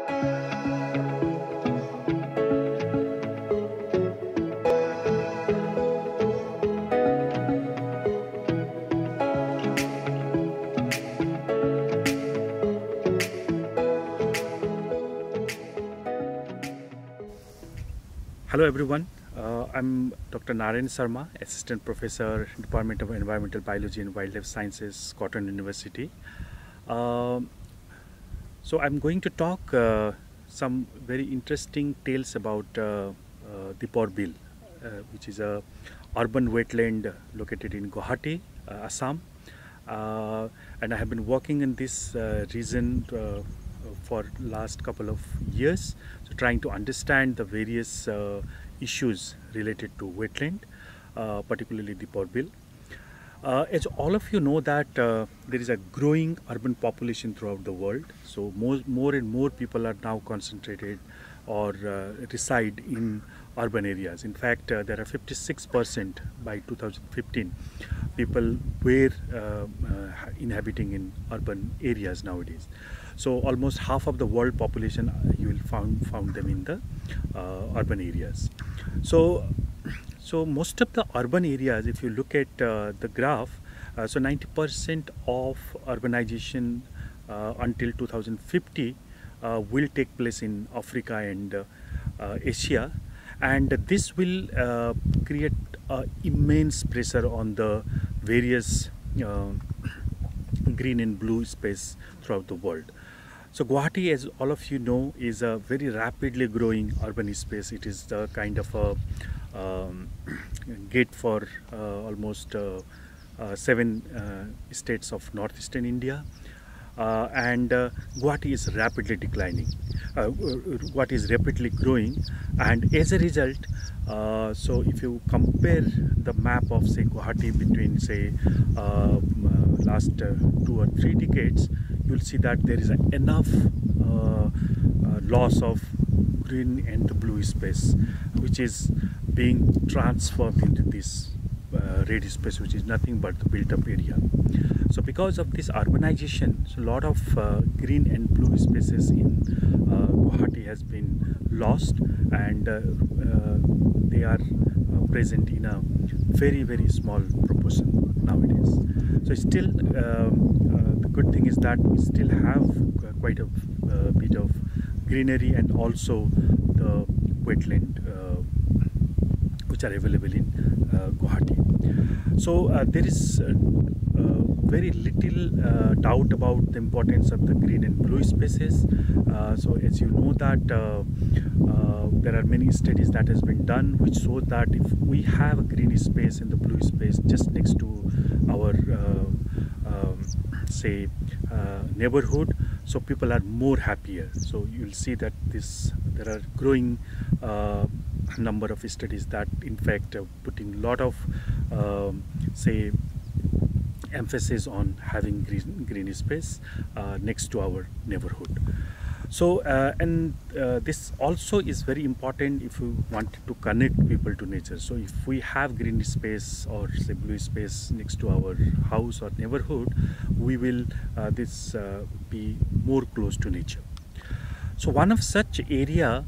Hello everyone, I'm Dr. Narayan Sarma, Assistant Professor, Department of Environmental Biology and Wildlife Sciences, Cotton University. So I'm going to talk some very interesting tales about Deepor Bill, which is a urban wetland located in Guwahati, Assam. And I have been working in this region for last couple of years, so trying to understand the various issues related to wetland, particularly Deepor Bill. As all of you know that there is a growing urban population throughout the world, so more and more people are now concentrated or reside in urban areas. In fact, there are 56% by 2015 people were inhabiting in urban areas nowadays. So almost half of the world population you will found them in the urban areas. So most of the urban areas, if you look at the graph, so 90% of urbanization until 2050 will take place in Africa and Asia, and this will create immense pressure on the various green and blue space throughout the world. So Guwahati, as all of you know, is a very rapidly growing urban space. It is the kind of a gate for almost 7 states of northeastern India, and Guwahati is rapidly declining. Guwahati is rapidly growing, and as a result, so if you compare the map of say Guwahati between say last 2 or 3 decades, you will see that there is enough loss of green and the blue space, which is being transformed into this red space, which is nothing but the built up area. So because of this urbanization, so a lot of green and blue spaces in Guwahati has been lost, and they are present in a very small proportion nowadays. So still the good thing is that we still have quite a bit of greenery and also the wetland which are available in Guwahati. So there is very little doubt about the importance of the green and blue spaces. So as you know that there are many studies that has been done which show that if we have a green space and the blue space just next to our say neighborhood, so people are more happier. So you will see that there are growing number of studies that in fact putting a lot of say emphasis on having green space next to our neighborhood. So and this also is very important if you want to connect people to nature. So if we have green space or say blue space next to our house or neighborhood, we will be more close to nature. So one of such area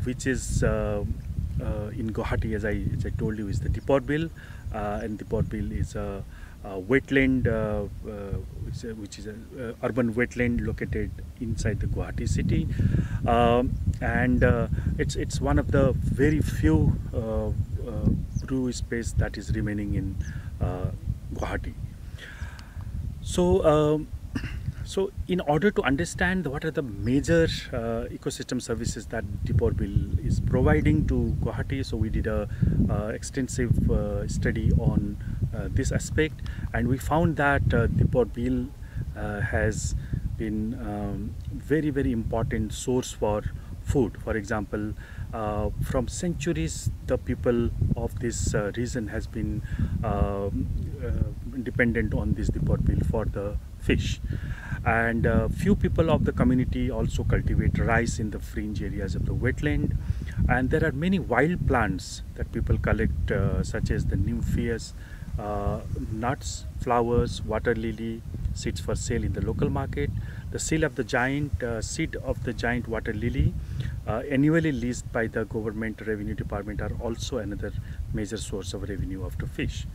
which is in Guwahati, as I told you, is the Deepor Bill, and Deepor Bill is a wetland which is a urban wetland located inside the Guwahati city, and it's one of the very few blue space that is remaining in Guwahati. So in order to understand what are the major ecosystem services that Deepor Bill is providing to Guwahati, so we did a extensive study on this aspect, and we found that Deepor Bill has been very important source for food. For example, from centuries the people of this region has been dependent on this Deepor Bill for the fish, and few people of the community also cultivate rice in the fringe areas of the wetland, and there are many wild plants that people collect such as the nymphaeus, nuts, flowers, water lily, seeds for sale in the local market. The the seed of the giant water lily, annually leased by the government revenue department, are also another major source of revenue after fish.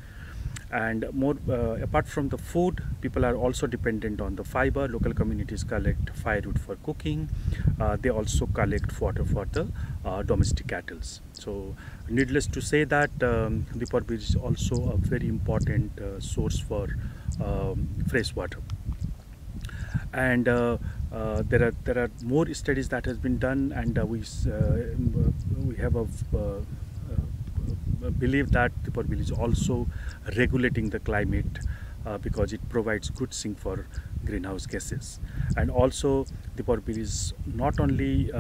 And more apart from the food, people are also dependent on the fiber. Local communities collect firewood for cooking. They also collect fodder for the domestic cattle. So needless to say that Dipar Bill is also a very important source for fresh water. And there are more studies that has been done, and we have a believe that Dipar Bill is also regulating the climate because it provides good sink for greenhouse gases. And also Dipar Bill is not only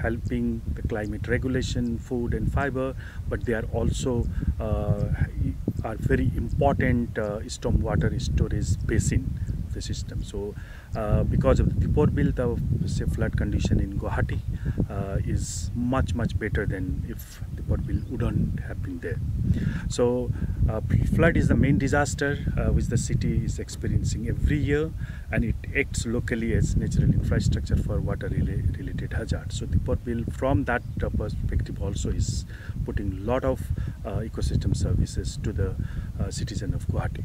helping the climate regulation, food and fiber, but they are also are very important stormwater storage basin of the system. So because of the Dipar Bill, the say, flood condition in Guwahati is much better than if Dipar Bill wouldn't have been there. So flood is the main disaster which the city is experiencing every year, and it acts locally as natural infrastructure for water related hazards. So Dipar Bill from that perspective also is putting a lot of ecosystem services to the citizen of Guwahati.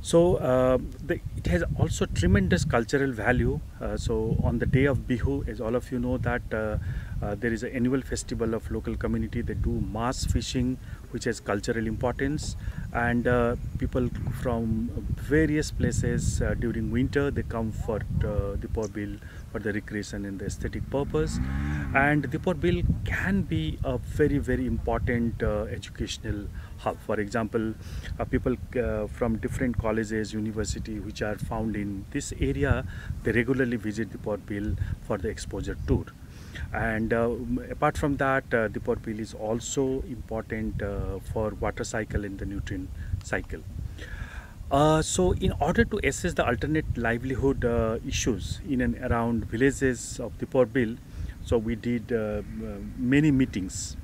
So it has also tremendous cultural value. So on the day of Bihu, as all of you know, that there is an annual festival of local community. They do mass fishing, which has cultural importance, and people from various places during winter, they come for Dipar Bill for the recreation and the aesthetic purpose. And Dipar Bill can be a very important educational hub. For example, people from different colleges, university which are found in this area, they regularly visit Dipar Bill for the exposure tour. And apart from that, Dipar Bill is also important for water cycle and the nutrient cycle. So in order to assess the alternate livelihood issues in and around villages of Dipar Bill, so we did many meetings,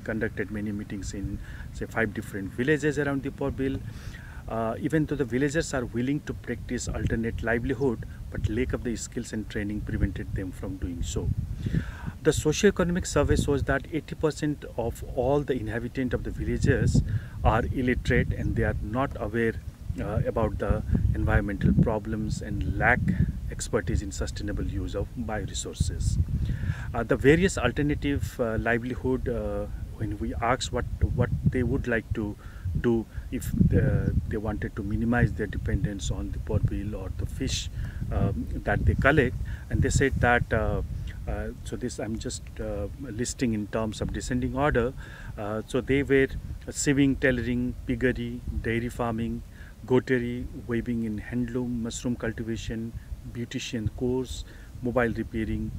conducted many meetings in say 5 different villages around Dipar Bill. Even though the villagers are willing to practice alternate livelihood, but lack of the skills and training prevented them from doing so. The socio-economic survey shows that 80% of all the inhabitants of the villages are illiterate, and they are not aware about the environmental problems and lack expertise in sustainable use of bioresources. The various alternative livelihood, when we ask what they would like to do if they wanted to minimize their dependence on the Dipar Bill or the fish that they collect, and they said that so this I'm just listing in terms of descending order. So they were sieving, tailoring, piggery, dairy farming, goatery, weaving in handloom, mushroom cultivation, beautician course, mobile repairing,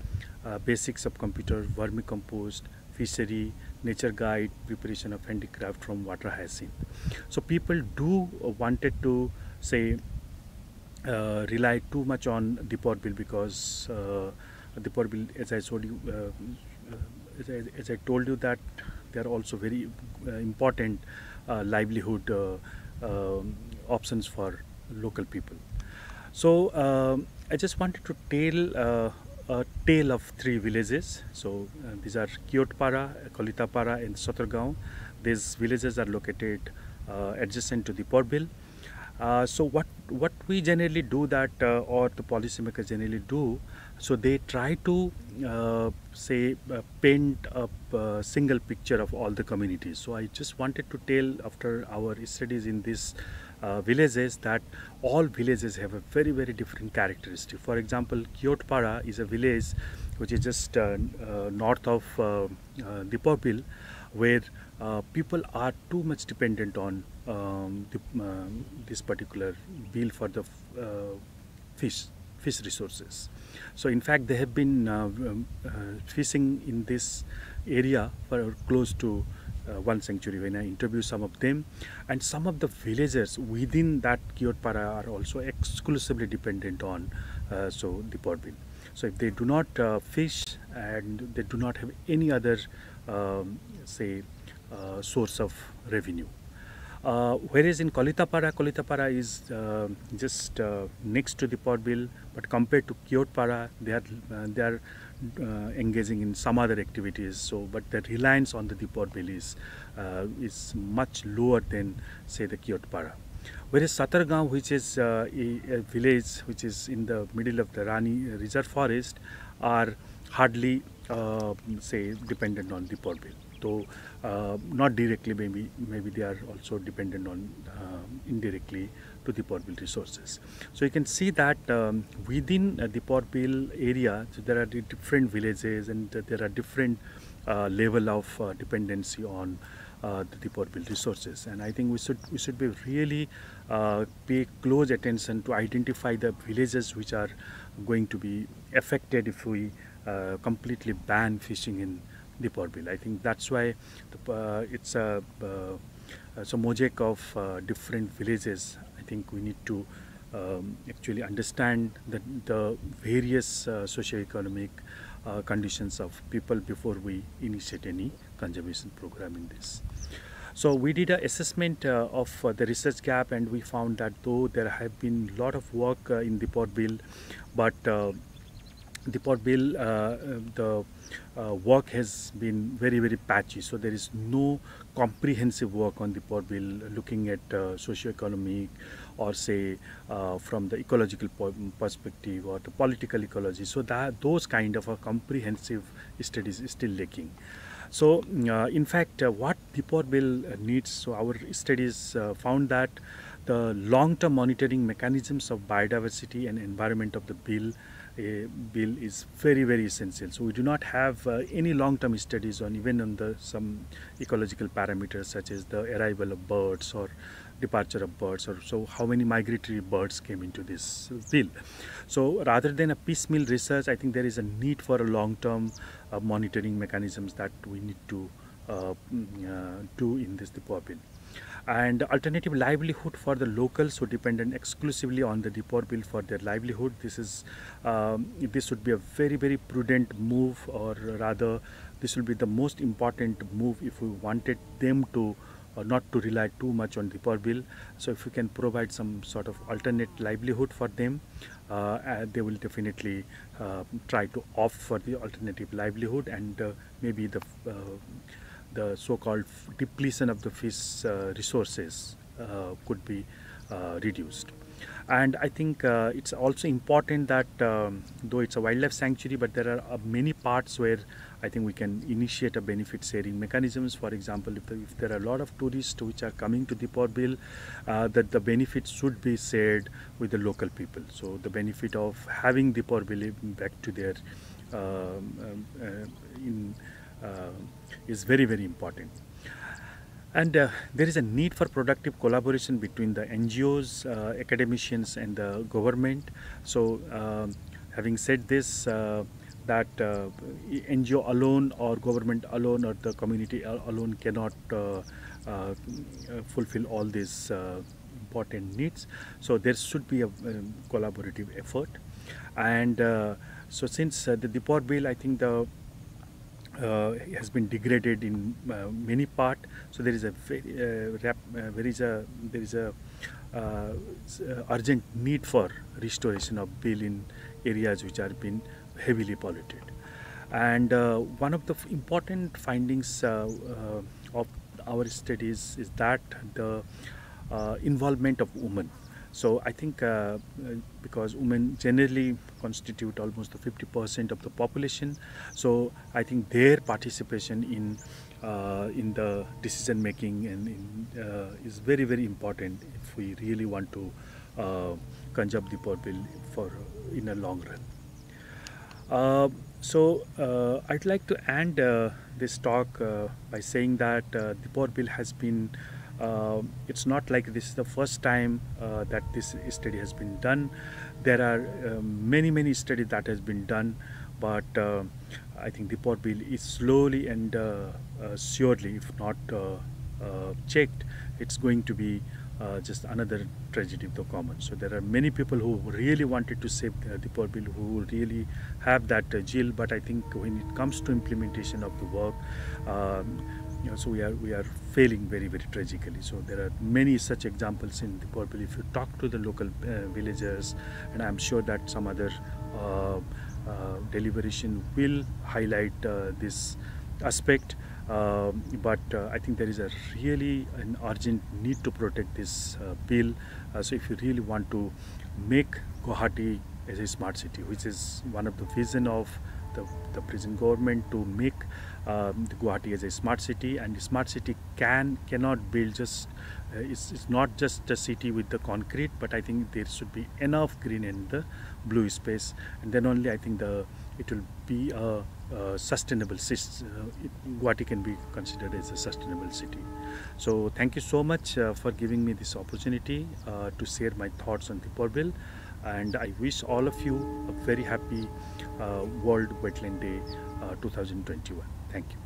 basics of computer, vermicompost, fishery, nature guide, preparation of handicraft from water hyacinth. So people do wanted to say rely too much on Dipar Bill because Dipar Bill, as I told you, as I told you that they are also very important livelihood options for local people. So I just wanted to tell a tale of 3 villages. So these are Kiotpara, Kalitapara and Sotargaon. These villages are located adjacent to Dipar Bill. So what we generally do that or the policymakers generally do, so they try to paint a single picture of all the communities. So I just wanted to tell, after our studies in these villages, that all villages have a very different characteristic. For example, Kiotpara is a village which is just north of Dipar Bill, where people are too much dependent on this particular bill for the fish resources. So in fact they have been fishing in this area for close to 1 century. When I interview some of them, and some of the villagers within that Kiotpara are also exclusively dependent on Dipar Bill. So if they do not fish and they do not have any other source of revenue. Whereas in Kolitapara is just next to Deepar Bill, but compared to Kiotpara, they are engaging in some other activities. So, but the reliance on the Deepar Bill is much lower than say the Kiotpara. Whereas Satargaon, which is a village which is in the middle of the Rani Reserve Forest, are hardly say dependent on Deepar Bill. So not directly, maybe they are also dependent on indirectly to Deepar Bill resources. So you can see that within Deepar Bill area, so there are different villages and there are different level of dependency on the Deepar Bill resources, and I think we should be really pay close attention to identify the villages which are going to be affected if we completely ban fishing in Deepar Bill. I think that's why it's a mosaic of different villages. I think we need to actually understand the various socio-economic conditions of people before we initiate any conservation program in this. So we did an assessment of the research gap, and we found that though there have been a lot of work in Deepar Bill, but Deepar Bill, the work has been very patchy. So there is no comprehensive work on Deepar Bill looking at socio-economic or say from the ecological perspective or the political ecology. So that those kind of a comprehensive studies is still lacking. So in fact what Deepar Bill needs, so our studies found that the long-term monitoring mechanisms of biodiversity and environment of the bill is very essential. So we do not have any long-term studies on even on the some ecological parameters such as the arrival of birds or departure of birds, or so how many migratory birds came into this bill. So rather than a piecemeal research, I think there is a need for a long-term monitoring mechanisms that we need to do in this Deepar Bill. And alternative livelihood for the locals who dependent exclusively on the Deepar Bill for their livelihood. This would be a very prudent move, or rather this will be the most important move if we wanted them to not to rely too much on Deepar Bill. So if we can provide some sort of alternate livelihood for them, they will definitely try to opt for the alternative livelihood, and maybe the so-called depletion of the fish resources could be reduced. And I think it's also important that though it's a wildlife sanctuary, but there are many parts where I think we can initiate a benefit sharing mechanisms. For example, if there are a lot of tourists which are coming to Deepar Bill, that the benefits should be shared with the local people. So the benefit of having Deepar Bill back to their is very important. And there is a need for productive collaboration between the NGOs, academicians and the government. So having said this, that NGO alone or government alone or the community alone cannot fulfill all these important needs. So there should be a collaborative effort. And so since the Deepar Bill, I think the has been degraded in many part, so there is a urgent need for restoration of bill in areas which are been heavily polluted. And one of the important findings of our studies is that the involvement of women. So I think because women generally constitute almost the 50% of the population, so I think their participation in the decision making and is very important if we really want to conserve Deepar Bill for in a long run. So I'd like to end this talk by saying that Deepar Bill has been it's not like this is the first time that this study has been done. There are many studies that has been done, but I think Deepar Bill is slowly and surely, if not checked, it's going to be just another tragedy of the common. So there are many people who really wanted to save Deepar Bill, who really have that zeal, but I think when it comes to implementation of the work, so we are failing very tragically. So there are many such examples in Deepar Bill. If you talk to the local villagers, and I'm sure that some other deliberation will highlight this aspect. But I think there is a really an urgent need to protect this bill. So if you really want to make Guwahati as a smart city, which is one of the vision of the present government, to make the Guwahati as a smart city, and the smart city cannot build just it's not just a city with the concrete, but I think there should be enough green in the blue space, and then only I think it will be a sustainable Guwahati can be considered as a sustainable city. So thank you so much for giving me this opportunity to share my thoughts on Deepar Bill, and I wish all of you a very happy World Wetland Day 2021. Thank you.